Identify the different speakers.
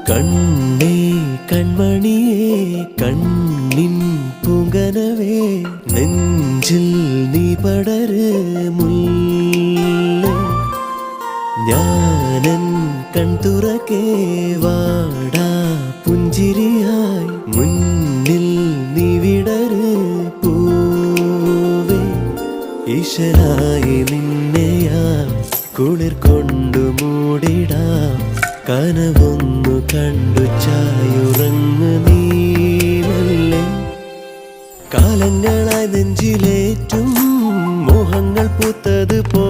Speaker 1: കണ്ണേ കൺമണിയേ കണ്ണിൻ പൂങ്കനവേ നെഞ്ചിൽ നീ പടര് മുല്ലേ ഞാനൻ കൺതുറക്കേ വാടാ പുഞ്ചിരിയായി മുന്നിൽ നീ വിടര് പൂവേ ഈശ്വരായി നിന്നെയാം കുളിർ കൊണ്ടു മൂടിടാം കനവൊന്നു കണ്ടു ചായുറങ്ങു നീലല്ലേ കാലങ്ങളായി നെഞ്ചിലേറ്റും മോഹങ്ങൾ പൂത്തത് പോ